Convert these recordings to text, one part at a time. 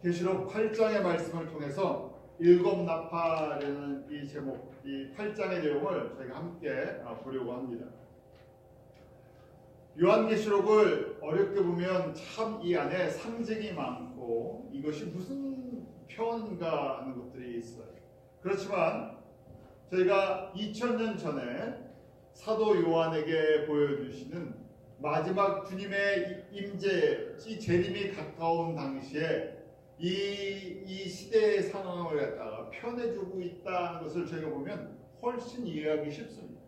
계시록 8장의 말씀을 통해서 일곱 나팔이라는 이 제목, 이 8장의 내용을 저희가 함께 보려고 합니다. 요한계시록을 어렵게 보면 참 이 안에 상징이 많고 이것이 무슨 표현인가 하는 것들이 있어요. 그렇지만 저희가 2000년 전에 사도 요한에게 보여주시는 마지막 주님의 임재, 이 재림이 가까운 당시에 이 시대의 상황을 갖다가 표현해주고 있다는 것을 저희가 보면 훨씬 이해하기 쉽습니다.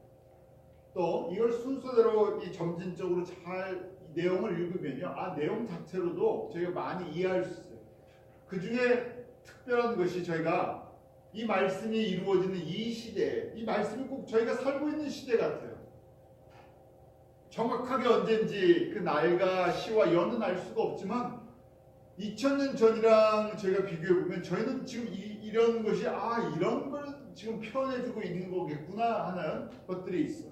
또 이걸 순서대로 이 점진적으로 잘 내용을 읽으면요, 내용 자체로도 저희가 많이 이해할 수 있어요. 그 중에 특별한 것이 저희가 이 말씀이 이루어지는 이 시대, 이 말씀이 꼭 저희가 살고 있는 시대 같아요. 정확하게 언젠지 그 날과 시와 연은 알 수가 없지만 2000년 전이랑 저희가 비교해보면 저희는 지금 이런 것이 이런 걸 지금 표현해주고 있는 거겠구나 하는 것들이 있어요.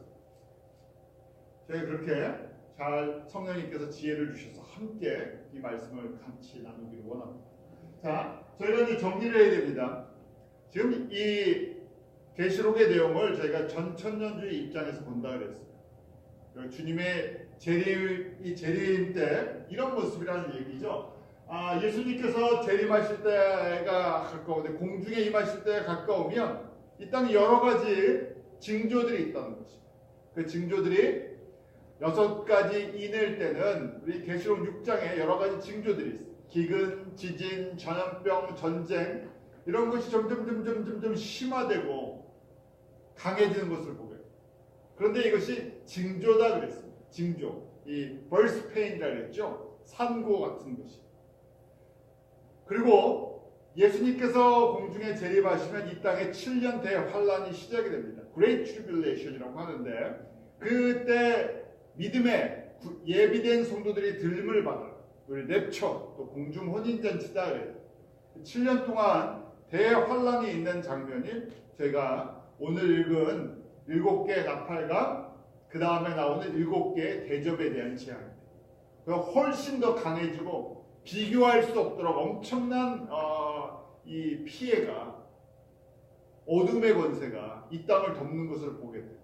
저희가 그렇게 잘 성령님께서 지혜를 주셔서 함께 이 말씀을 같이 나누기를 원합니다. 자, 저희가 이제 정리를 해야 됩니다. 지금 이 계시록의 내용을 저희가 전천년주의 입장에서 본다 그랬어요. 주님의 재림 때 이런 모습이라는 얘기죠. 예수님께서 재림하실 때가 가까운데 공중에 임하실 때가 가까우면 이 땅에 여러 가지 징조들이 있다는 것입니다. 그 징조들이 6가지 인일 때는 우리 계시록 6장에 여러 가지 징조들이 있어요. 기근, 지진, 전염병, 전쟁 이런 것이 점점 심화되고 강해지는 것을 보게 돼요. 그런데 이것이 징조다 그랬습니다. 징조, 이 birth pain이라고 그랬죠. 산고 같은 것이. 그리고 예수님께서 공중에 재림하시면 이 땅에 7년 대환란이 시작이 됩니다. Great Tribulation이라고 하는데 그때 믿음에 예비된 성도들이 들림을 받아요. 우리 랩처, 또 공중 혼인잔치다 그래요. 7년 동안 대환란이 있는 장면이 저희가 오늘 읽은 7개의 나팔과 그 다음에 나오는 7개의 대접에 대한 제안입니다. 훨씬 더 강해지고 비교할 수 없도록 엄청난 이 피해가, 어둠의 권세가 이 땅을 덮는 것을 보게 돼요.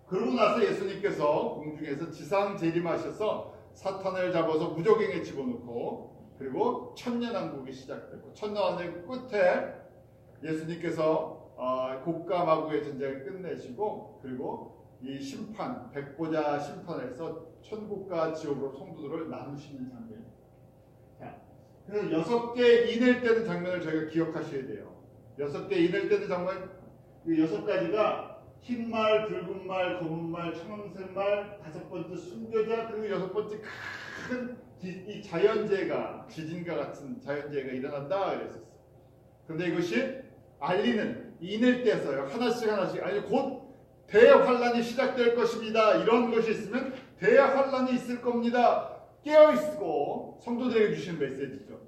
그러고 나서 예수님께서 공중에서 지상 재림하셔서 사탄을 잡아서 무저갱에 집어넣고 그리고 천년왕국이 시작되고 천년왕국 끝에 예수님께서 곡과 마구의 전쟁을 끝내시고 그리고 이 심판, 백보자 심판에서 천국과 지옥으로 성도들을 나누시는 장면입니다. 자, 그래서 6개 인일 때는 장면을 저희가 기억하셔야 돼요. 6개 인일 때는 장면, 그 6가지가 흰 말, 붉은 말, 검은 말, 청색 말, 5번째 순교자, 그리고 6번째 큰 이 자연재해가, 지진과 같은 자연재해가 일어난다 그랬었어요. 그런데 이것이 알리는 인일 때서요. 하나씩 아니 곧 대환란이 시작될 것입니다. 이런 것이 있으면 대환란이 있을 겁니다. 깨어있고 성도들에게 주시는 메시지죠.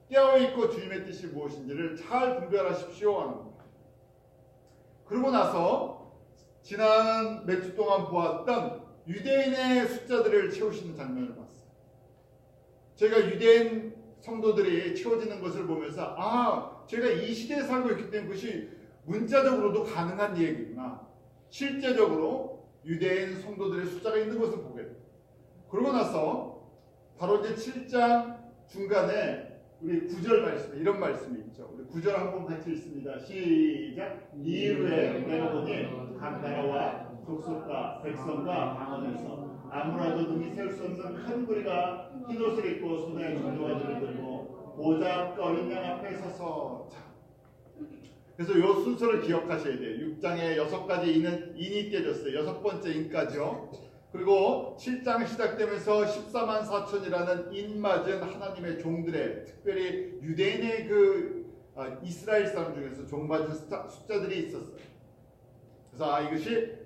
깨어있고 주님의 뜻이 무엇인지를 잘 분별하십시오 하는 겁니다. 그러고 나서 지난 몇 주 동안 보았던 유대인의 숫자들을 채우시는 장면을 봤어요. 제가 유대인 성도들이 채워지는 것을 보면서 제가 이 시대에 살고 있기 때문에 그것이 문자적으로도 가능한 얘기구나. 실제적으로 유대인 성도들의 숫자가 있는 것을 보게 돼요. 그러고 나서 바로 이제 7장 중간에 우리 9절 말씀, 이런 말씀이 있죠. 우리 9절 한번 같이 읽습니다. 시작. 이후에 내가 보니 각 나라와 족속과 백성과 방언에서 아무라도 능히 셀 수 없는 큰 무리가 흰옷을 입고 손에 전도화들을 들고 보좌 앞과 어린 양 앞에 서서. 그래서 이 순서를 기억하셔야 돼요. 6장에 6가지 인이 깨졌어요. 6번째 인까지요. 그리고 7장 시작되면서 14만 4천이라는 인 맞은 하나님의 종들의, 특별히 유대인의 이스라엘 사람 중에서 종 맞은 숫자들이 있었어요. 그래서 이것이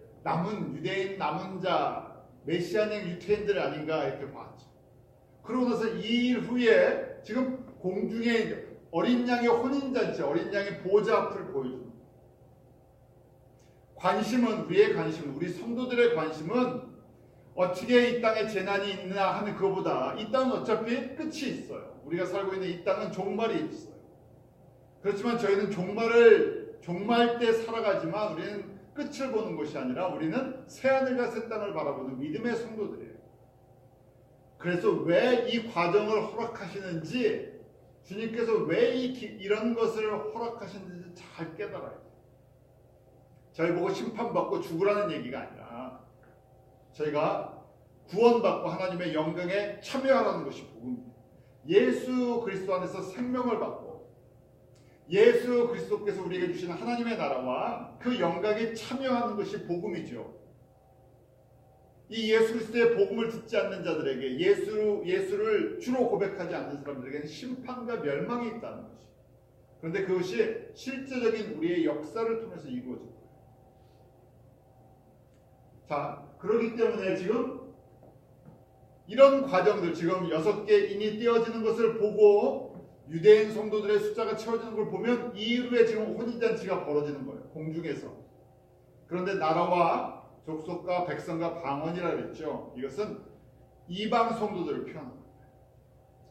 유대인 남은 자, 메시아닉 유태인들 아닌가 이렇게 봤죠. 그러고 나서 2일 후에 지금 공중에 어린 양의 혼인잔치, 어린 양의 보좌 앞을 보여줍니다. 우리의 관심은, 우리 성도들의 관심은 어떻게 이 땅에 재난이 있나 하는 그거보다 이 땅은 어차피 끝이 있어요. 우리가 살고 있는 이 땅은 종말이 있어요. 그렇지만 저희는 종말 때 살아가지만 우리는 끝을 보는 것이 아니라 우리는 새하늘과 새 땅을 바라보는 믿음의 성도들이에요. 그래서 왜 이 과정을 허락하시는지, 주님께서 왜 이런 것을 허락하시는지 잘 깨달아야 돼요. 저희 보고 심판받고 죽으라는 얘기가 아니라 저희가 구원받고 하나님의 영광에 참여하라는 것이 복음입니다. 예수 그리스도 안에서 생명을 받고 예수 그리스도께서 우리에게 주시는 하나님의 나라와 그 영광에 참여하는 것이 복음이죠. 이 예수 그리스도의 복음을 듣지 않는 자들에게, 예수를 주로 고백하지 않는 사람들에게는 심판과 멸망이 있다는 것이. 그런데 그것이 실제적인 우리의 역사를 통해서 이루어질 거예요. 자, 그렇기 때문에 지금 이런 과정들, 지금 6개 인이 띄어지는 것을 보고 유대인 성도들의 숫자가 채워지는 걸 보면 이후에 지금 혼인잔치가 벌어지는 거예요. 공중에서. 그런데 나라와 족속과 백성과 방언이라 그랬죠. 이것은 이방 성도들을 표현합니다.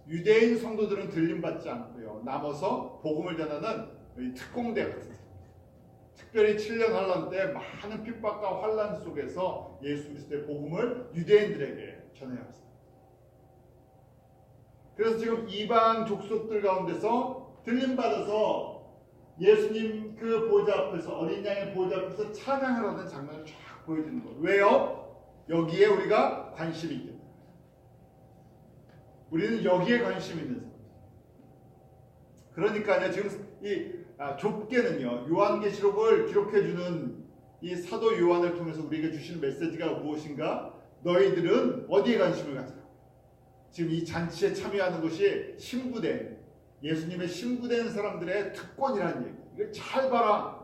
유대인 성도들은 들림받지 않고요. 남아서 복음을 전하는 특공대 같은, 특별히 7년 환란 때 많은 핍박과 환란 속에서 예수 그리스도의 복음을 유대인들에게 전해야 합니다. 그래서 지금 이방 족속들 가운데서 들림받아서 예수님 그 보좌 앞에서, 어린 양의 보좌 앞에서 찬양을 하는 장면을 쫙 보여주는 거예요. 왜요? 여기에 우리가 관심이 있기 때문에. 우리는 여기에 관심 있는 사람. 그러니까요, 지금 이 좁게는요, 요한계시록을 기록해주는 이 사도 요한을 통해서 우리에게 주시는 메시지가 무엇인가? 너희들은 어디에 관심을 가지라? 지금 이 잔치에 참여하는 것이 신부된, 예수님의 신부된 사람들의 특권이라는 얘기. 이걸 잘 봐라.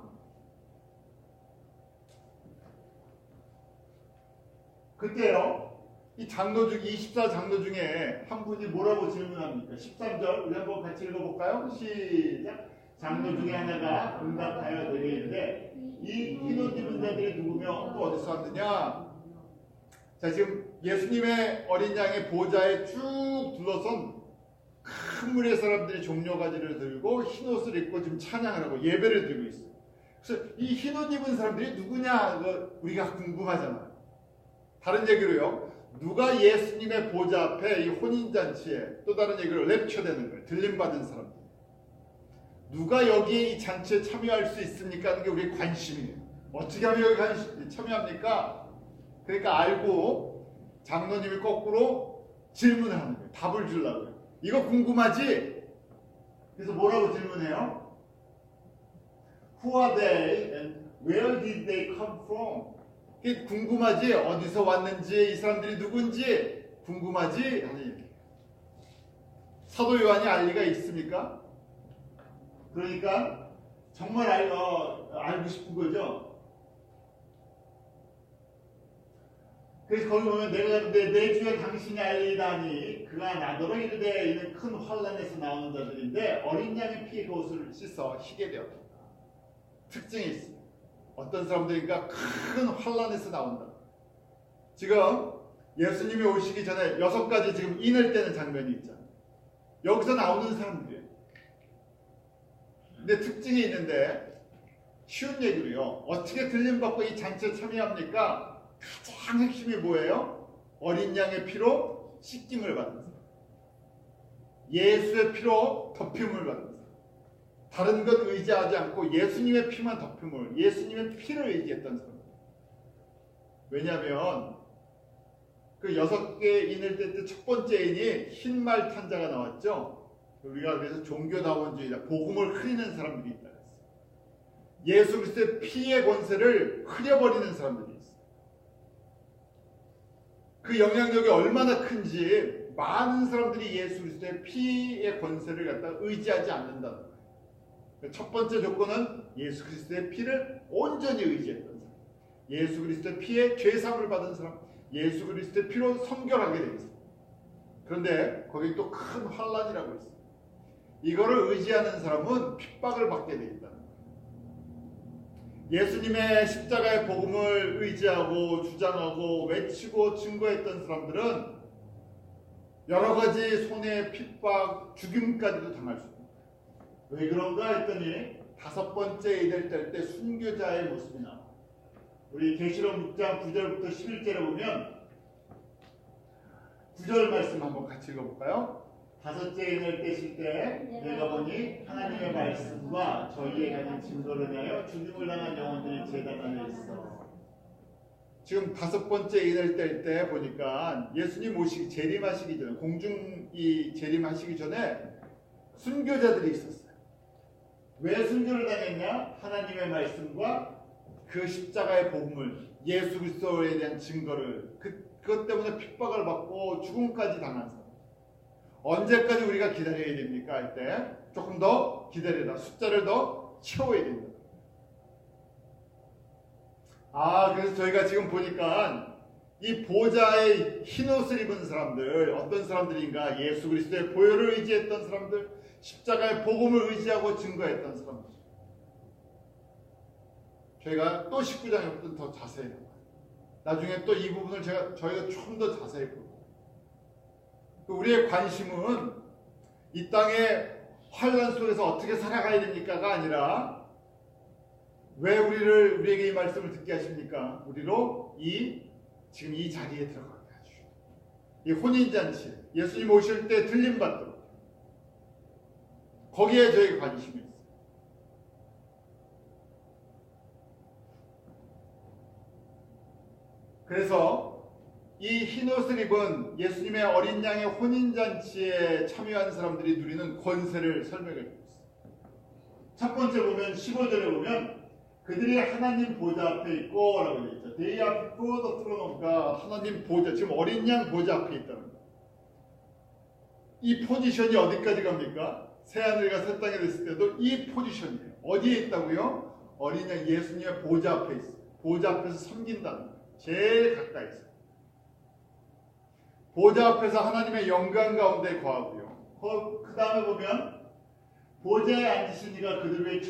그때요, 이 장로 중 24장로 중에 한 분이 뭐라고 질문합니까? 13절 우리 한번 같이 읽어볼까요? 시작. 장로 중에 하나가 응답하여 내게 이르되 이 흰옷 입은 자들이 누구며 또 어디서 왔느냐? 자, 지금 예수님의 어린 양의 보좌에 쭉 둘러선 큰 무리의 사람들이 종려가지를 들고 흰옷을 입고 지금 찬양을 하고 예배를 드리고 있어요. 그래서 이 흰옷 입은 사람들이 누구냐? 우리가 궁금하잖아요. 다른 얘기로요, 누가 예수님의 보좌 앞에 이 혼인잔치에, 또 다른 얘기로 랩처되는 거예요. 들림받은 사람들. 누가 여기에 이 잔치에 참여할 수 있습니까? 하는 게 우리의 관심이에요. 어떻게 하면 여기 참여합니까? 그러니까 알고 장로님이 거꾸로 질문을 하는 거예요. 답을 주려고요. 이거 궁금하지? 그래서 뭐라고 질문해요? Who are they and where did they come from? 궁금하지? 어디서 왔는지, 이 사람들이 누군지 궁금하지? 하는 얘기. 사도 요한이 알 리가 있습니까? 그러니까 정말 알고 싶은 거죠. 그래서 거기 보면 내가 내 주여 당신이 알리다니 그가 나더러 이르되 이는 큰 환란에서 나오는 자들인데 어린 양의 피에 그 옷을 씻어 희게 되었다. 특징이 있습니다. 어떤 사람들인가 큰 환란에서 나온다. 지금 예수님이 오시기 전에 6가지 지금 인을 떼는 장면이 있잖아요. 여기서 나오는 사람들이에요. 근데 특징이 있는데 쉬운 얘기로요, 어떻게 들림받고 이 잔치에 참여합니까? 가장 핵심이 뭐예요? 어린 양의 피로 씻김을 받는 사람, 예수의 피로 덮임을 받는 사람, 다른 것 의지하지 않고 예수님의 피만 덮임을, 예수님의 피를 의지했던 사람. 왜냐하면 그 6개 인을 뗄 때 첫 번째 인이 흰말 탄 자가 나왔죠. 우리가 그래서 종교다원주의자, 복음을 흐리는 사람들이 있다 그랬어요. 예수 그리스도의 피의 권세를 흐려버리는 사람들이 있어요. 그 영향력이 얼마나 큰지 많은 사람들이 예수 그리스도의 피의 권세를 갖다 의지하지 않는다는 거예요. 첫 번째 조건은 예수 그리스도의 피를 온전히 의지했던 사람, 예수 그리스도의 피에 죄사함을 받은 사람, 예수 그리스도의 피로 성결하게 되어 있어요. 그런데 거기 또 큰 환란이라고 있어요. 이거를 의지하는 사람은 핍박을 받게 되어 있다는 거예요. 예수님의 십자가의 복음을 의지하고 주장하고 외치고 증거했던 사람들은 여러 가지 손해, 핍박, 죽임까지도 당할 수 있습니다. 왜 그런가 했더니 다섯 번째 이들 때 순교자의 모습이 나와. 우리 계시록 6장 9절부터 11절에 보면 9절 말씀 한번 같이 읽어볼까요? 다섯째 인을 떼실 때 내가 보니 하나님의 말씀과 저희에 가진 증거를 위하여 죽임을 당한 영혼들이 제단 안에 있어. 지금 다섯 번째 인을 뗄 때 보니까 예수님 오시기 재림하시기 전에 공중이 재림하시기 전에 순교자들이 있었어요. 왜 순교를 당했냐? 하나님의 말씀과 그 십자가의 복음을, 예수 그리스도에 대한 증거를 그것 때문에 핍박을 받고 죽음까지 당한 사람. 언제까지 우리가 기다려야 됩니까? 할 때 조금 더 기다려라. 숫자를 더 채워야 됩니다. 그래서 저희가 지금 보니까 이 보좌의 흰 옷을 입은 사람들, 어떤 사람들인가? 예수 그리스도의 보혈을 의지했던 사람들, 십자가의 복음을 의지하고 증거했던 사람들. 저희가 또 19장에부터 더 자세히 나와요. 나중에 또 이 부분을 저희가 좀 더 자세히 볼 거예요. 우리의 관심은 이 땅의 환난 속에서 어떻게 살아가야 됩니까가 아니라 왜 우리에게 이 말씀을 듣게 하십니까? 우리로 지금 이 자리에 들어가게 하시오. 이 혼인잔치, 예수님 오실 때 들림받도록 거기에 저희가 관심이 있어요. 그래서 이 흰옷을 입은 예수님의 어린 양의 혼인잔치에 참여한 사람들이 누리는 권세를 설명해 주고 있어요. 첫 번째 보면 15절에 보면 그들이 하나님 보좌 앞에 있고 라고 되어 있죠. They are before the throne of God. 하나님 보좌, 지금 어린 양 보좌 앞에 있다는 거예요. 이 포지션이 어디까지 갑니까? 새하늘과 새 땅에 됐을 때도 이 포지션이에요. 어디에 있다고요? 어린 양 예수님의 보좌 앞에 있어요. 보좌 앞에서 섬긴다는 거예요. 제일 가까이 있어요. 보좌 앞에서 하나님의 영광 가운데 거하고요. 그 다음에 보면 보좌에 앉으신 이가 그들 위해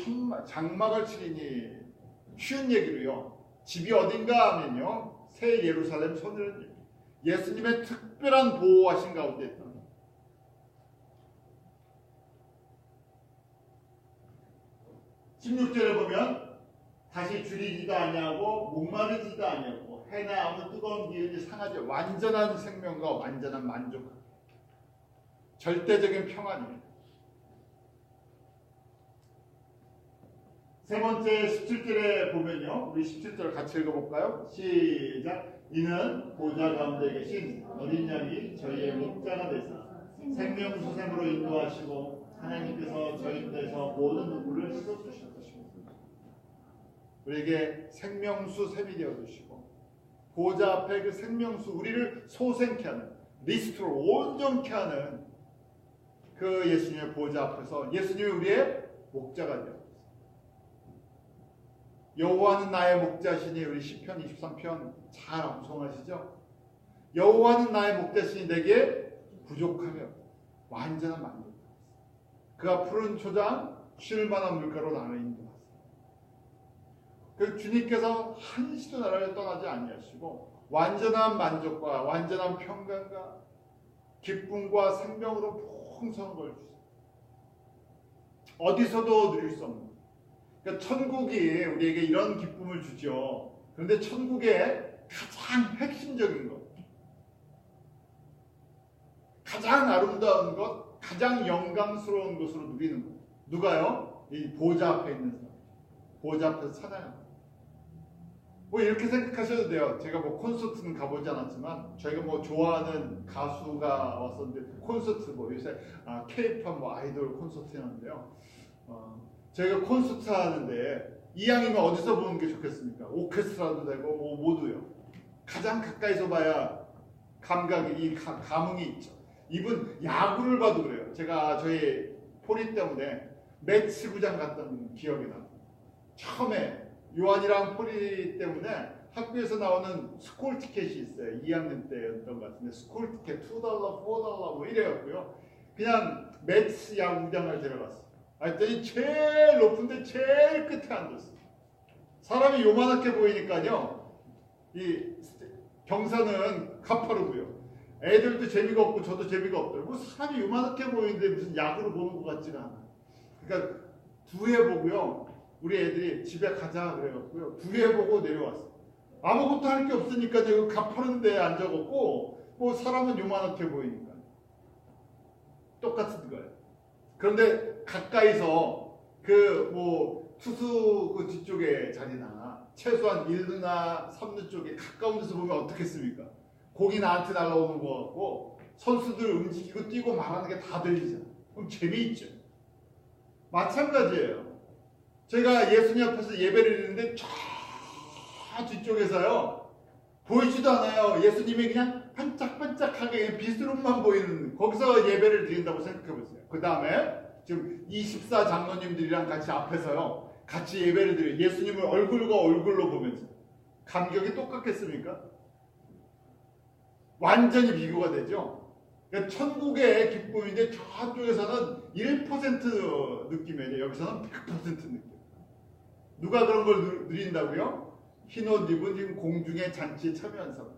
장막을 치리니 쉬운 얘기로요. 집이 어딘가 하면요. 새 예루살렘 손이라는 얘기. 예수님의 특별한 보호하신 가운데 있다. 16절에 보면 다시 줄이지도 아니하고 목마르지도 아니하고 해나 아무 뜨거운 기운이 상하지 완전한 생명과 완전한 만족, 절대적인 평안입니다. 세 번째 17절에 보면요. 우리 17절 같이 읽어볼까요? 시작. 이는 보좌 가운데 계신 어린 양이 저희의 목자가 되사 생명수샘으로 인도하시고 하나님께서 저희 떼서 모든 누구를 씻어주실 것입니다. 우리에게 생명수 샘이 되어주시고 보좌 앞에 그 생명수 우리를 소생케 하는 리스트로 온전케 하는 그 예수님의 보좌 앞에서 예수님이 우리의 목자가 되어 여호와는 나의 목자시니 우리 시편 23편 잘 암송하시죠? 여호와는 나의 목자시니 내게 부족하며 완전한 만족. 그가 푸른 초장 쉴 만한 물가로 나를 인도하사. 그 주님께서 한시도 나라를 떠나지 아니하시고 완전한 만족과 완전한 평강과 기쁨과 생명으로 풍성한 걸 주세요. 어디서도 누릴 수 없는. 그러니까 천국이 우리에게 이런 기쁨을 주죠. 그런데 천국의 가장 핵심적인 것, 가장 아름다운 것, 가장 영광스러운 것으로 누리는 것. 누가요? 이 보좌 앞에 있는 사람. 보좌 앞에서 찬양합니다. 뭐 이렇게 생각하셔도 돼요. 제가 뭐 콘서트는 가보지 않았지만 저희가 뭐 좋아하는 가수가 왔었는데 콘서트 뭐 요새 K-팝 뭐 아이돌 콘서트 하는데요. 저희가 콘서트 하는데 이왕이면 어디서 보는 게 좋겠습니까? 오케스트라도 되고 뭐 모두요. 가장 가까이서 봐야 감각이 감흥이 있죠. 이분 야구를 봐도 그래요. 제가 저희 포리 때문에 매치구장 갔던 기억이 납니다. 처음에 요한이랑 포리 때문에 학교에서 나오는 스쿨 티켓이 있어요. 2학년 때였던 것 같은데 스쿨 티켓 $2, $4 뭐 이래갖고요. 그냥 매치 야구장을 데려갔어요. 그랬더니 제일 높은데 제일 끝에 앉았어요. 사람이 요만하게 보이니까요. 이 경사는 가파르고요. 애들도 재미가 없고 저도 재미가 없더라고요. 뭐 사람이 요만하게 보이는데 무슨 야구를 보는 것 같지가 않아. 그러니까 2회 보고요. 우리 애들이 집에 가자 그래갖고요. 2회 보고 내려왔어. 아무것도 할 게 없으니까 저 가파른 데에 앉아갖고 뭐 사람은 요만하게 보이니까 똑같은 거예요. 그런데 가까이서 그 뭐 투수 그 뒤쪽에 자리나 최소한 1루나 3루 쪽에 가까운 데서 보면 어떻겠습니까? 공이 나한테 날아오는 거 같고 선수들 움직이고 뛰고 말하는 게 다 들리잖아. 그럼 재미있죠. 마찬가지예요. 제가 예수님 앞에서 예배를 드리는데 저 뒤쪽에서요 보이지도 않아요. 예수님이 그냥 반짝반짝하게 비스름만 보이는 거기서 예배를 드린다고 생각해 보세요. 그 다음에 지금 24 장로님들이랑 같이 앞에서요 같이 예배를 드려요. 예수님을 얼굴과 얼굴로 보면서 감격이 똑같겠습니까? 완전히 비교가 되죠. 그러니까 천국의 기쁨인데 저쪽에서는 1% 느낌이에요. 여기서는 100% 느낌. 누가 그런 걸 누린다고요? 흰옷 입은 지금 공중의 잔치에 참여한 사람.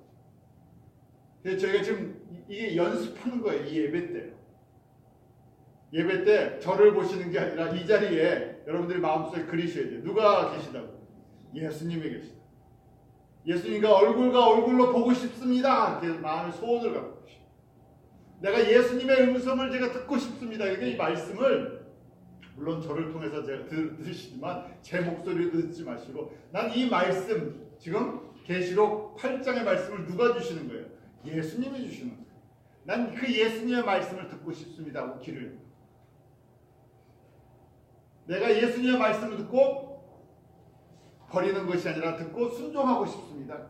그래서 저희가 지금 이게 연습하는 거예요. 이 예배 때. 예배 때 저를 보시는 게 아니라 이 자리에 여러분들이 마음속에 그리셔야 돼요. 누가 계시다고? 예수님이 계시다. 예수님과 얼굴과 얼굴로 보고 싶습니다. 이렇게 마음의 소원을 갖고 계시다. 내가 예수님의 음성을 제가 듣고 싶습니다. 이게 이 말씀을 물론 저를 통해서 제가 들으시지만 제 목소리로 듣지 마시고 난 이 말씀 지금 계시록 8장의 말씀을 누가 주시는 거예요? 예수님이 주시는 거예요. 난 그 예수님의 말씀을 듣고 싶습니다 하고 귀를 내가 예수님의 말씀을 듣고 버리는 것이 아니라 듣고 순종하고 싶습니다.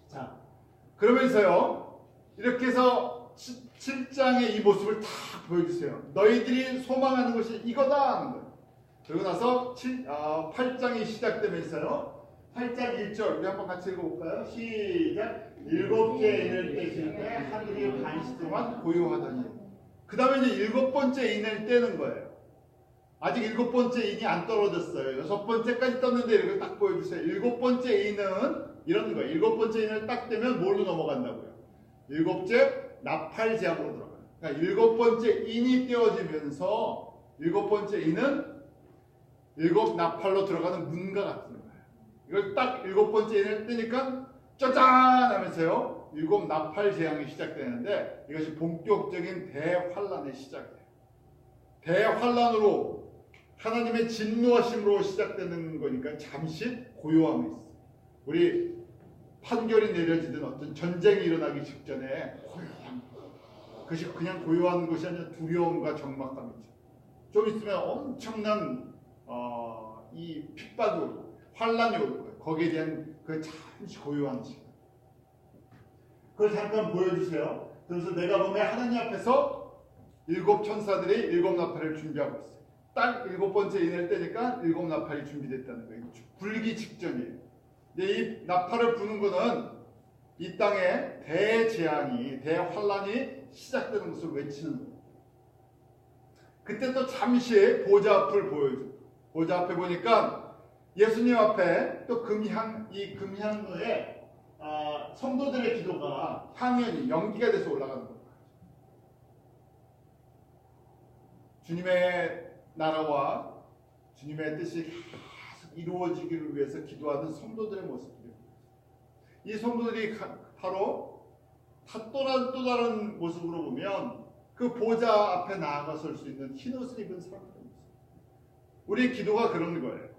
자, 그러면서요 이렇게 해서 7장의 이 모습을 다 보여주세요. 너희들이 소망하는 것이 이거다 하는 거예요. 그리고 나서 8장이 시작되면서요 8장 1절 우리 한번 같이 읽어볼까요? 시작. 7개 인을 떼실 때 하늘이 반시 동안 고요하더니 그 다음에 이제 7번째 인을 떼는 거예요. 아직 7번째 인이 안 떨어졌어요. 6번째까지 떴는데 이렇게 딱 보여주세요. 7번째 인은 이런 거예요. 7번째 인을 딱 떼면 뭘로 넘어간다고요? 7째 나팔 제약으로 들어가요. 그러니까 7번째 인이 떼어지면서 7번째 인은 7 나팔로 들어가는 문과 같은 거예요. 이걸 딱 7번째 인을 떼니까 짜잔 하면서요 7 나팔 재앙이 시작되는데 이것이 본격적인 대환란의 시작이에요. 대환란으로 하나님의 진노하심으로 시작되는 거니까 잠시 고요함이 있어요. 우리 판결이 내려지든 어떤 전쟁이 일어나기 직전에 고요함. 그것이 그냥 고요한 것이 아니라 두려움과 적막감이죠. 좀 있으면 엄청난 이 핍박이 오고 환란이 올 거예요. 거기에 대한 그 잠시 고요한 시간. 그걸 잠깐 보여주세요. 그래서 내가 보면 하나님 앞에서 7 천사들이 7 나팔을 준비하고 있어요. 딱 7번째 인을 떼니까 7 나팔이 준비됐다는 거예요. 불기 직전이에요. 근데 이 나팔을 부는 거는 이 땅에 대재앙이, 대환란이 시작되는 것을 외치는 거예요. 그때 또 잠시 보좌 앞을 보여줘. 보좌 앞에 보니까 예수님 앞에 또 이 금향로에 성도들의 기도가 향연이 연기가 돼서 올라가는 겁니다. 주님의 나라와 주님의 뜻이 계속 이루어지기를 위해서 기도하는 성도들의 모습입니다. 이 성도들이 바로 또 다른 모습으로 보면 그 보좌 앞에 나아가 설 수 있는 흰옷을 입은 사람들입니다. 우리 기도가 그런 거예요.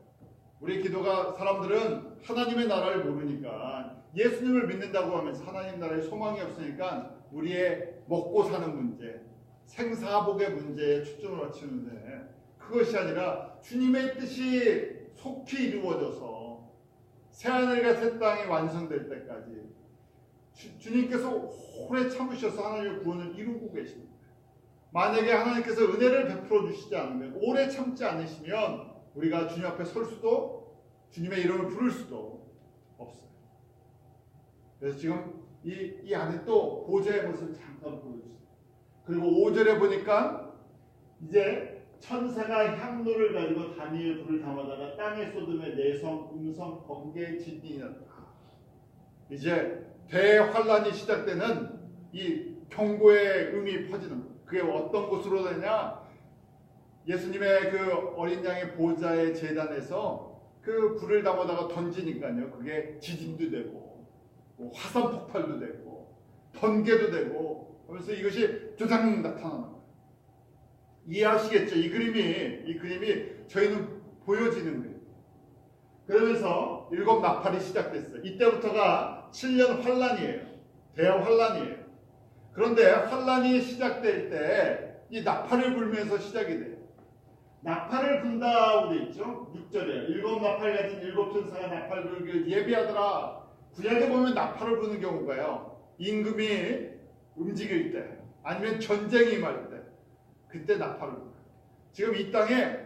우리 기도가 사람들은 하나님의 나라를 모르니까 예수님을 믿는다고 하면서 하나님 나라에 소망이 없으니까 우리의 먹고 사는 문제, 생사복의 문제에 초점을 맞추는데 그것이 아니라 주님의 뜻이 속히 이루어져서 새하늘과 새 땅이 완성될 때까지 주님께서 오래 참으셔서 하나님의 구원을 이루고 계십니다. 만약에 하나님께서 은혜를 베풀어 주시지 않으면 오래 참지 않으시면 우리가 주님 앞에 설 수도 주님의 이름을 부를 수도 없어요. 그래서 지금 이 안에 또 보좌의 모습을 잠깐 보여주세요. 그리고 5절에 보니까 이제 천사가 향로를 가지고 다니엘 불을 담아다가 땅에 쏟음에 내성, 음성, 번개, 진이 났다. 이제 대환란이 시작되는 이 경고의 음이 퍼지는 거예요. 그게 어떤 곳으로 되냐? 예수님의 그 어린 양의 보좌의 제단에서 그 불을 담아다가 던지니까요. 그게 지진도 되고 뭐 화산 폭발도 되고 번개도 되고 하면서 이것이 조장 나타나는 거예요. 이해하시겠죠? 이 그림이 저희는 보여지는 거예요. 그러면서 일곱 나팔이 시작됐어요. 이때부터가 7년 환란이에요. 대환란이에요. 그런데 환란이 시작될 때 이 나팔을 불면서 시작이 돼요. 나팔을 분다고 돼 있죠. 6절에 일곱 나팔 가진 일곱 천사가 나팔 불기를 예비하더라. 구약에 보면 나팔을 부는 경우가요. 임금이 움직일 때 아니면 전쟁이 임할 때 그때 나팔을 불어요. 지금 이 땅에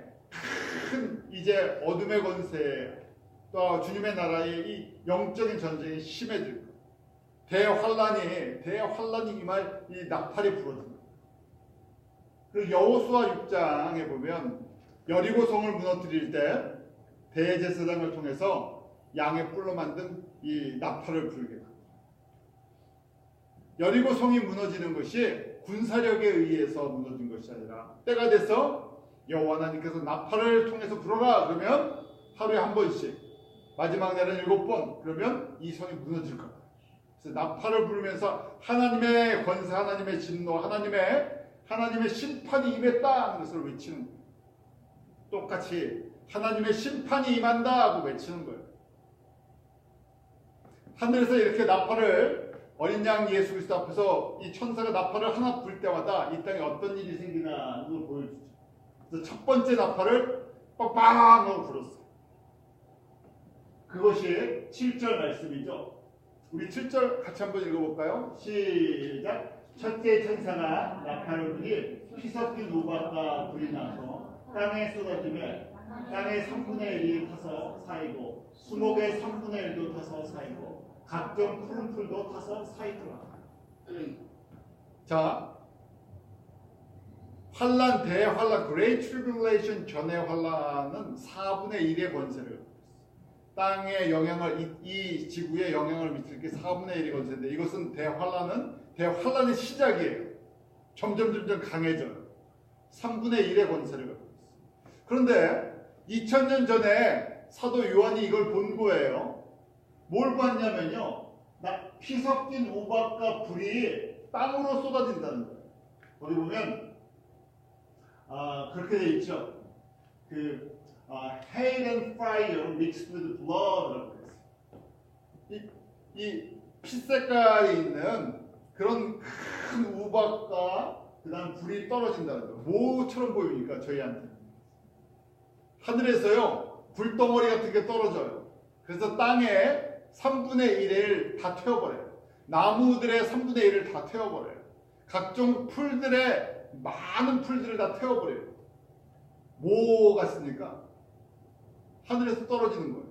큰 이제 어둠의 권세 또 주님의 나라의 이 영적인 전쟁이 심해질 거예요. 대환란이 임할 이 나팔이 부러집니다. 그 여호수아 6장에 보면 여리고성을 무너뜨릴 때 대제사장을 통해서 양의 뿔로 만든 이 나팔을 불게 합니다. 여리고성이 무너지는 것이 군사력에 의해서 무너진 것이 아니라 때가 돼서 여호와 하나님께서 나팔을 통해서 불어라 그러면 하루에 한 번씩 마지막 날은 7번 그러면 이 성이 무너질 겁니다. 그래서 나팔을 부르면서 하나님의 권세, 하나님의 진노, 하나님의 심판이 임했다 하는 것을 외치는 거예요. 똑같이 하나님의 심판이 임한다 하고 외치는 거예요. 하늘에서 이렇게 나팔을 어린 양 예수 그리스도 앞에서 이 천사가 나팔을 하나 불 때마다 이 땅에 어떤 일이 생기나 하는 걸 보여주죠. 그래서 첫 번째 나팔을 빵빵 하고 불었어요. 그것이 7절 말씀이죠. 우리 7절 같이 한번 읽어볼까요? 시작. 첫째 천사가 나팔을 불이 피 섞인 우박과 불이 나서 땅에 쏟아지며 땅의 3분의 1이 타서 사이고 수목의 3분의 1도 타서 사이고 각종 푸른 풀도 타서 사이더라. 자, 환란, 대환란, Great Tribulation 전의 환란은 4분의 1의 권세를 땅에 영향을 이 지구에 영향을 미칠 게 4분의 1의 권세인데 이것은 대환란의 시작이에요. 점점 강해져요. 3분의 1의 권세를 갖고 있어요. 그런데 2000년 전에 사도 요한이 이걸 본 거예요. 뭘 봤냐면요. 피 섞인 우박과 불이 땅으로 쏟아진다는 거예요. 어디 보면 그렇게 돼 있죠. Hail and fire mixed with blood라고 했어요. 이 핏색깔이 있는 그런 큰 우박과 그 다음 불이 떨어진다는 거예요. 뭐처럼 보입니까? 저희한테. 하늘에서요. 불덩어리 같은 게 떨어져요. 그래서 땅에 3분의 1을 다 태워버려요. 나무들의 3분의 1을 다 태워버려요. 각종 풀들의 많은 풀들을 다 태워버려요. 뭐 같습니까? 하늘에서 떨어지는 거예요.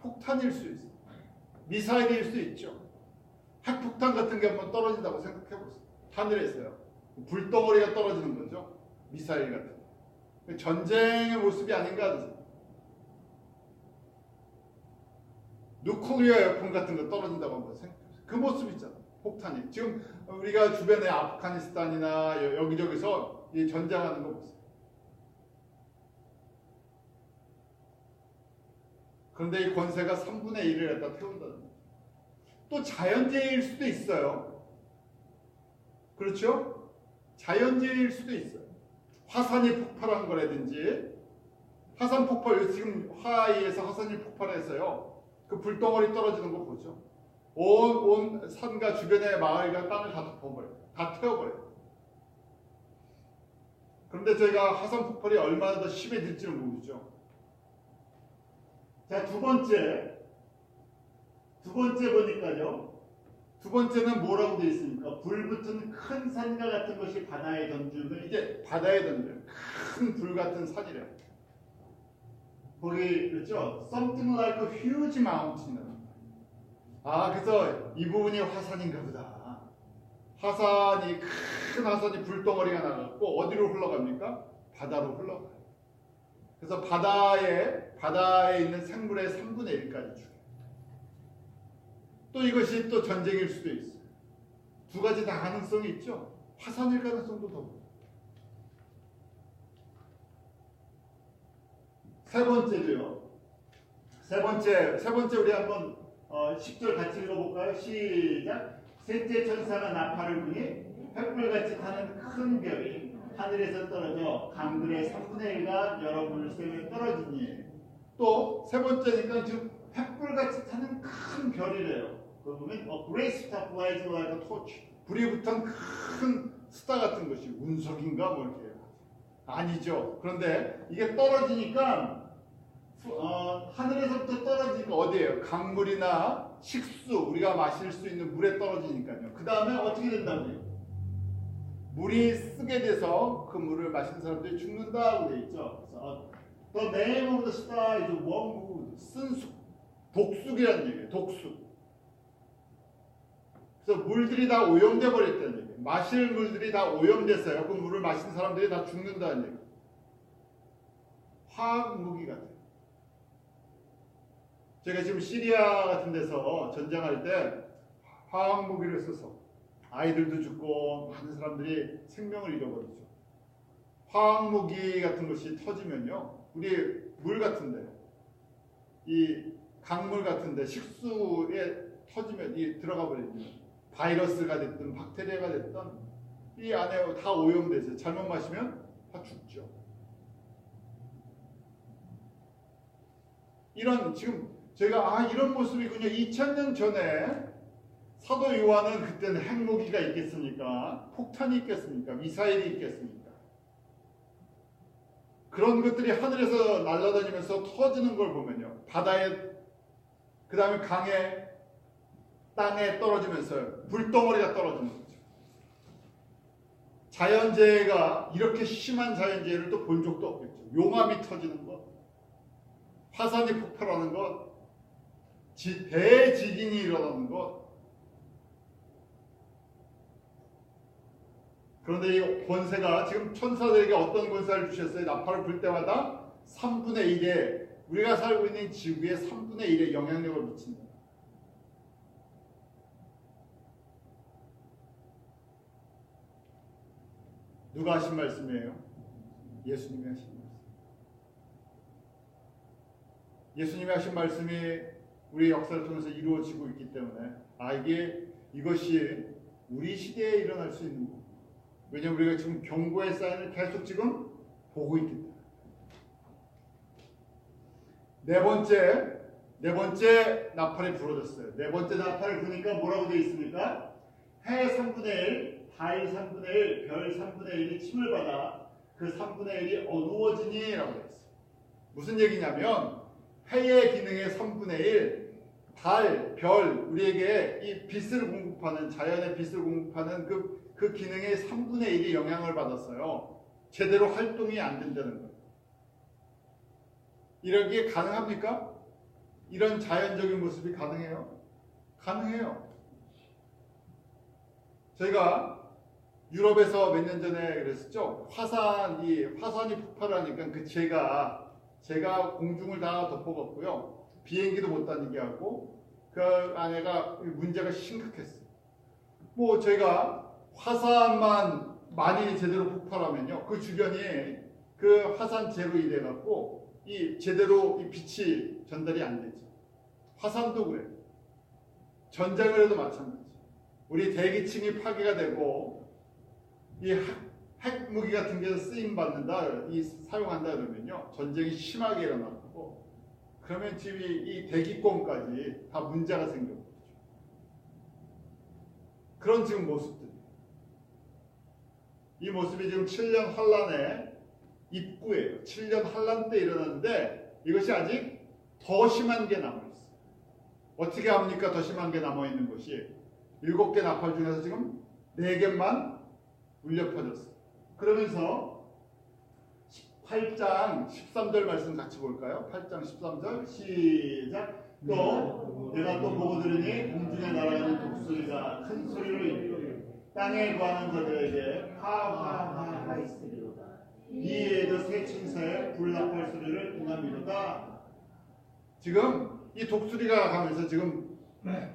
폭탄일 수 있어요. 미사일일 수 있죠. 핵폭탄 같은 게 한번 떨어진다고 생각해 보세요. 하늘에서요. 불덩어리가 떨어지는 거죠. 미사일 같은 거. 전쟁의 모습이 아닌가 하세요. 누클리어 웨폰 같은 거 떨어진다고 한번 생각해 보세요. 그 모습 있잖아요. 폭탄이. 지금 우리가 주변에 아프가니스탄이나 여기저기서 이 전쟁하는 거 보세요. 그런데 이 권세가 3분의 1을 갖다 태운다는 거예요. 또 자연재해일 수도 있어요. 그렇죠? 자연재해일 수도 있어요. 화산이 폭발한 거라든지 화산 폭발, 지금 하와이에서 화산이 폭발해서요. 그 불덩어리 떨어지는 거 보죠. 온 산과 주변의 마을과 땅을 다 덮어버려요. 다 태워버려요. 그런데 저희가 화산 폭발이 얼마나 더 심해질지는 모르죠. 자, 두 번째 보니까요. 두 번째는 뭐라고 되어 있습니까? 불붙은 큰 산과 같은 것이 바다에 던지면 이제 바다에 던져요. 큰 불 같은 산이래요. 거기 그렇죠? Something like a huge mountain. 그래서 이 부분이 화산인가 보다. 큰 화산이 불덩어리가 나갖고 어디로 흘러갑니까? 바다로 흘러가요. 그래서 바다에 있는 생물의 3분의 1까지 죽여요. 또 이것이 또 전쟁일 수도 있어요. 두 가지 다 가능성이 있죠. 화산일 가능성도 더 높아요. 세 번째도요. 세 번째 우리 한번 10절 같이 읽어볼까요? 시작. 셋째 천사가 나팔을 부니 횃불같이 타는 큰 별이 하늘에서 떨어져 강들의 3분의 1가 여러 물샘에 떨어지니. 또 세 번째니까 지금 횃불같이 타는 큰 별이래요. 그 보면 A great star flies like a torch. 불이 붙은 큰 스타 같은 것이 운석인가 뭐 이렇게 아니죠. 그런데 이게 떨어지니까 하늘에서부터 떨어지니까 어디예요? 강물이나 식수, 우리가 마실 수 있는 물에 떨어지니까요. 그 다음에 어떻게 된다고요? 물이 쓰게 돼서 그 물을 마시는 사람들이 죽는다고 되어 있죠. 그래서 The name of the star is wormwood. 쓴숙, 독숙이라는 얘기예요. 독숙. 그래서 물들이 다 오염돼 버렸다는 얘기예요. 마실 물들이 다 오염됐어요. 그 물을 마시는 사람들이 다 죽는다는 얘기예요. 화학 무기 같아요. 제가 지금 시리아 같은 데서 전쟁할 때 화학 무기를 써서 아이들도 죽고 많은 사람들이 생명을 잃어버리죠. 화학 무기 같은 것이 터지면요, 우리 물 같은데, 이 강물 같은데 식수에 터지면 이 들어가 버리면 바이러스가 됐든 박테리아가 됐든 이 안에 다 오염돼서 잘못 마시면 다 죽죠. 이런 지금 제가 이런 모습이군요. 2000년 전에 사도 요한은 그때는 핵무기가 있겠습니까? 폭탄이 있겠습니까? 미사일이 있겠습니까? 그런 것들이 하늘에서 날아다니면서 터지는 걸 보면요. 바다에, 그 다음에 강에, 땅에 떨어지면서 불덩어리가 떨어지는 거죠. 자연재해가 이렇게 심한 자연재해를 또 본 적도 없겠죠. 용암이 터지는 것, 화산이 폭발하는 것, 대지진이 일어나는 것. 그런데 이 권세가 지금 천사들에게 어떤 권세를 주셨어요? 나팔을 불 때마다 3분의 1에 우리가 살고 있는 지구의 3분의 1의 영향력을 미친다. 누가 하신 말씀이에요? 예수님이 하신 말씀. 예수님이 하신 말씀이 우리 역사를 통해서 이루어지고 있기 때문에 이것이 우리 시대에 일어날 수 있는 거예요. 왜냐하면 우리가 지금 경고의 사인을 계속 지금 보고 있기 때문에. 네 번째 나팔이 불어졌어요. 네 번째 나팔을 부니까 뭐라고 되어 있습니까? 해 3분의 1, 달 3분의 1, 별 3분의 1이 침을 받아 그 3분의 1이 어두워지니 라고 되어 있어요. 무슨 얘기냐면 해의 기능의 3분의 1, 달, 별, 우리에게 이 빛을 공급하는, 자연의 빛을 공급하는 그 기능의 3분의 1이 영향을 받았어요. 제대로 활동이 안 된다는 거예요. 이런 게 가능합니까? 이런 자연적인 모습이 가능해요? 가능해요. 저희가 유럽에서 몇 년 전에 그랬었죠. 화산이 폭발하니까 그 제가 공중을 다 덮어갔고요. 비행기도 못 다니게 하고 그 안에가 문제가 심각했어요. 뭐 저희가 화산만 많이 제대로 폭발하면요, 그 주변이 그 화산재로 인해 갖고 제대로 이 빛이 전달이 안 되죠. 화산도 그래요. 전쟁을 해도 마찬가지. 우리 대기층이 파괴가 되고 이 핵무기 같은 게 쓰임 받는다, 사용한다 그러면요, 전쟁이 심하게 일어나고 그러면 지금 이 대기권까지 다 문제가 생겨버리죠. 그런 지금 모습들. 이 모습이 지금 7년 환란의 입구예요. 7년 환란 때 일어났는데 이것이 아직 더 심한 게 남아있어요. 어떻게 합니까? 더 심한 게 남아있는 것이 7개 나팔 중에서 지금 4개만 울려 퍼졌어요. 그러면서 8장 13절 말씀 같이 볼까요? 8장 13절 시작. 또 내가 또 보고 들으니 공중에 날아가는 독수리가 큰 소리로 이르되 땅에 거하는 자들에게 하하하하 있으리로다. 이에도 새 천사의 불나팔 소리를 응함이로다. 지금 이 독수리가 가면서 지금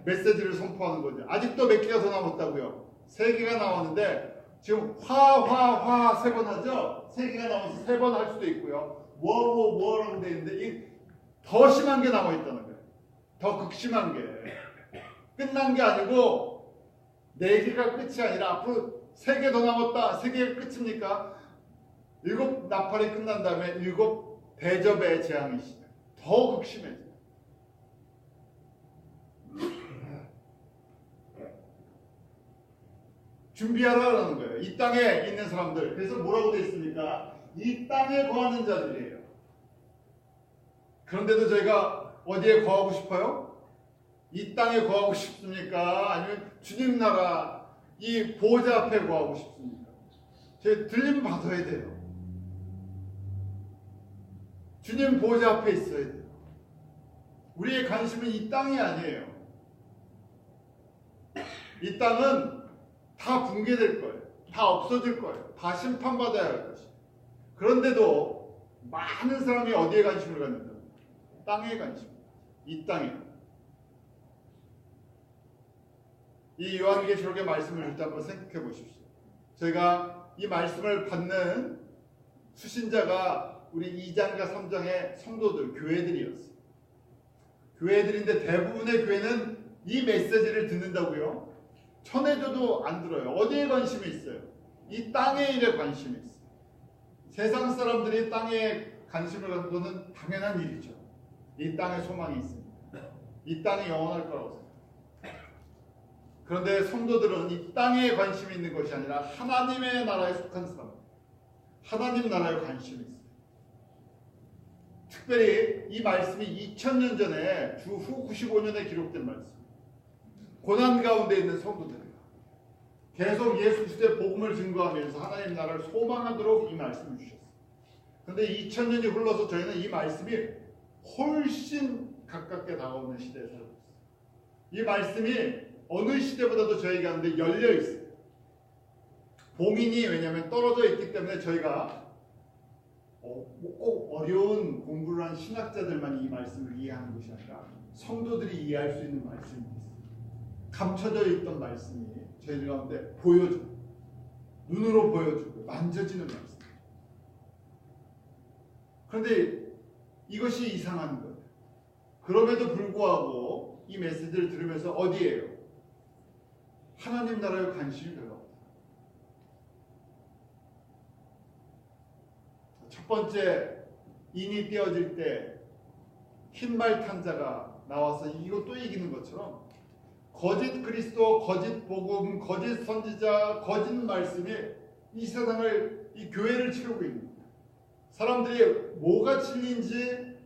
메시지를 선포하는 거죠. 아직도 몇 개가 더 남았다고요? 3개가 나왔는데 지금 화 3번 하죠? 3개가 남아서 3번 할 수도 있고요. 뭐라고 되어 있는데 더 심한 게 남아있다는 거예요. 더 극심한 게. 끝난 게 아니고 4개가 끝이 아니라 앞으로 3개 더 남았다. 3개가 끝입니까? 7 나팔이 끝난 다음에 7 대접의 재앙이 시작. 더 극심해져요. 준비하라는 거예요. 이 땅에 있는 사람들. 그래서 뭐라고 되어 있습니까? 이 땅에 거하는 자들이에요. 그런데도 저희가 어디에 거하고 싶어요? 이 땅에 거하고 싶습니까? 아니면 주님 나라 이 보좌 앞에 거하고 싶습니까? 저희 들림 받아야 돼요. 주님 보좌 앞에 있어야 돼요. 우리의 관심은 이 땅이 아니에요. 이 땅은 다 붕괴될 거예요. 다 없어질 거예요. 다 심판받아야 할 것이에요. 그런데도 많은 사람이 어디에 관심을 갖는다? 땅에 관심. 이 땅에. 이 요한계시록의 말씀을 일단 한번 생각해 보십시오. 저희가 이 말씀을 받는 수신자가 우리 2장과 3장의 성도들, 교회들이었어요. 교회들인데 대부분의 교회는 이 메시지를 듣는다고요? 천해줘도 안 들어요. 어디에 관심이 있어요? 이 땅의 일에 관심이 있어요. 세상 사람들이 땅에 관심을 갖는 것은 당연한 일이죠. 이 땅에 소망이 있습니다. 이 땅이 영원할 거라고 생각합니다. 그런데 성도들은 이 땅에 관심이 있는 것이 아니라 하나님의 나라에 속한 사람, 하나님 나라에 관심이 있어요. 특별히 이 말씀이 2000년 전에 주후 95년에 기록된 말씀. 고난 가운데 있는 성도들이에요. 계속 예수 그리스도의 복음을 증거하면서 하나님 나라를 소망하도록 이 말씀을 주셨어요. 그런데 2000년이 흘러서 저희는 이 말씀이 훨씬 가깝게 다가오는 시대에 살고 있어요. 이 말씀이 어느 시대보다도 저희 가운데 열려 있어요. 봉인이 왜냐하면 떨어져 있기 때문에 저희가 꼭 어려운 공부를 한 신학자들만 이 말씀을 이해하는 것이 아니라 성도들이 이해할 수 있는 말씀이 있어요. 감춰져 있던 말씀이 저희들 가운데 보여줘요. 눈으로 보여주고 만져지는 말씀. 그런데 이것이 이상한 거예요. 그럼에도 불구하고 이 메시지를 들으면서 어디에요? 하나님 나라에 관심이 별로 없다. 첫 번째 인이 떼어질 때 흰말 탄 자가 나와서 이것도 이기는 것처럼 거짓 그리스도, 거짓 복음, 거짓 선지자, 거짓 말씀이 이 세상을, 이 교회를 채우고 있는 거예요. 사람들이 뭐가 진리인지,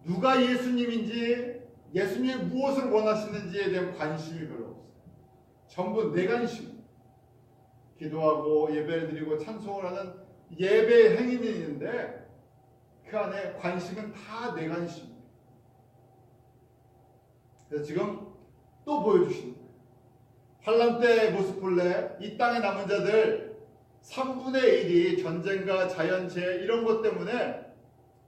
누가 예수님인지, 예수님이 무엇을 원하시는지에 대한 관심이 별로 없어요. 전부 내 관심. 기도하고 예배를 드리고 찬송을 하는 예배 행위는 있는데 그 안에 관심은 다 내 관심이에요. 그래서 지금 또 보여주시는 거예요. 환란 때의 모습 볼래? 이 땅에 남은 자들 3분의 1이 전쟁과 자연재해 이런 것 때문에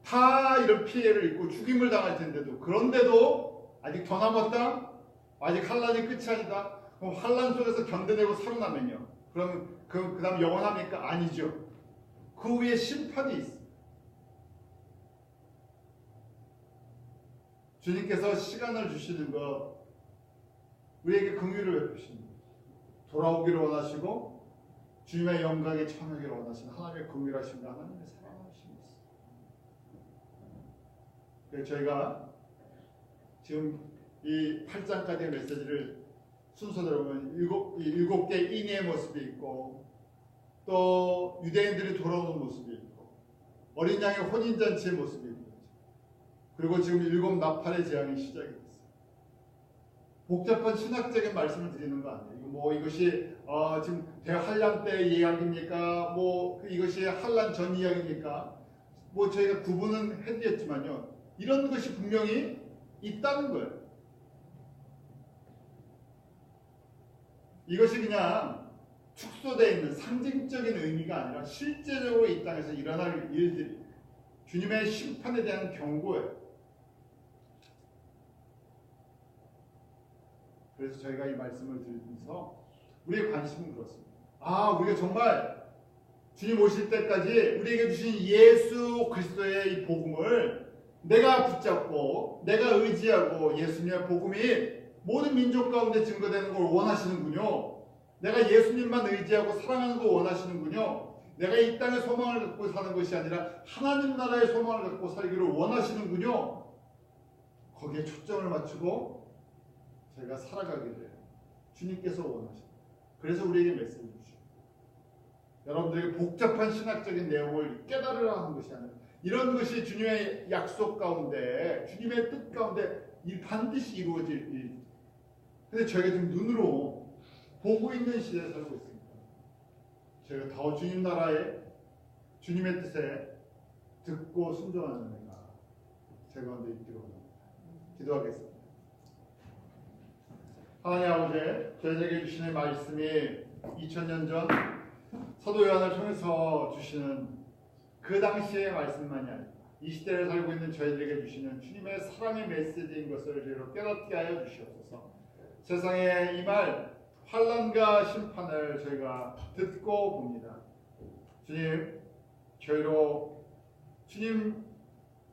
다 이런 피해를 입고 죽임을 당할 텐데도, 그런데도 아직 더 남았다? 아직 환란이 끝이 아니다? 그럼 환란 속에서 견뎌내고 살아나면요, 그러면 그 다음 영원합니까? 아니죠. 그 위에 심판이 있습니다. 주님께서 시간을 주시는 것, 우리에게 긍휼을 베푸십니다. 돌아오기를 원하시고 주님의 영광에 참여하기를 원하시는 하나님의 긍휼하심과 하나님의 사랑하심이 있습니다. 그래서 저희가 지금 이 8장까지의 메시지를 순서대로 보면 7개 인의 모습이 있고, 또 유대인들이 돌아오는 모습이 있고, 어린 양의 혼인잔치의 모습이 있고, 그리고 지금 7 나팔의 재앙이 시작이 됐어요. 복잡한 신학적인 말씀을 드리는 거 아니에요. 뭐 이것이 지금 대환란 때 이야기입니까? 뭐 이것이 환란 전 이야기입니까? 뭐 저희가 구분은 해드렸지만요, 이런 것이 분명히 있다는 거예요. 이것이 그냥 축소되어 있는 상징적인 의미가 아니라 실제적으로 이 땅에서 일어날 일들이 주님의 심판에 대한 경고예요. 그래서 저희가 이 말씀을 들으면서 우리의 관심은 그렇습니다. 아, 우리가 정말 주님 오실 때까지 우리에게 주신 예수 그리스도의 이 복음을 내가 붙잡고 내가 의지하고 예수님의 복음이 모든 민족 가운데 증거되는 걸 원하시는군요. 내가 예수님만 의지하고 사랑하는 걸 원하시는군요. 내가 이 땅의 소망을 갖고 사는 것이 아니라 하나님 나라의 소망을 갖고 살기를 원하시는군요. 거기에 초점을 맞추고 저희가 살아가게 돼요. 주님께서 원하십니다. 그래서 우리에게 메시지를 주십니다. 여러분들에게 복잡한 신학적인 내용을 깨달으라 하는 것이 아니라 이런 것이 주님의 약속 가운데 주님의 뜻 가운데 반드시 이루어질 일입니다. 근데 저희가 지금 눈으로 보고 있는 시대에 살고 있습니다. 저희가 더 주님 나라에 주님의 뜻에 듣고 순종하는 은혜가 제 가운데 있기를 원합니다. 기도하겠습니다. 하나님 아버지, 저희에게 주시는 말씀이 2000년 전 사도 요한을 통해서 주시는 그 당시의 말씀만이 아니라 이 시대를 살고 있는 저희들에게 주시는 주님의 사랑의 메시지인 것을 저희로 깨닫게 하여 주시옵소서. 세상에 임할 환난과 심판을 저희가 듣고 봅니다. 주님, 저희로 주님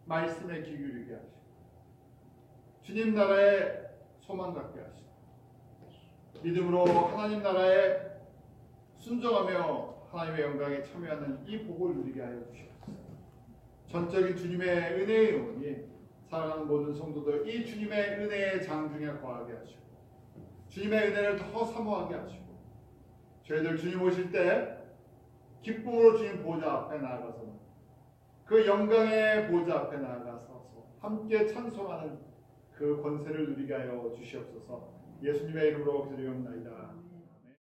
말씀에 귀 기울이게 하시고 주님 나라에 소망 갖게 하시고 믿음으로 하나님 나라에 순종하며 하나님의 영광에 참여하는 이 복을 누리게 하여 주시옵소서. 전적인 주님의 은혜의 영혼이 사랑하는 모든 성도들 이 주님의 은혜의 장중에 거하게 하시고 주님의 은혜를 더 사모하게 하시고 저희들 주님 오실 때 기쁨으로 주님 보좌 앞에 나아가서 그 영광의 보좌 앞에 나아가서 함께 찬송하는 그 권세를 누리게 하여 주시옵소서. 예수님의 이름으로 기도드리옵나이다.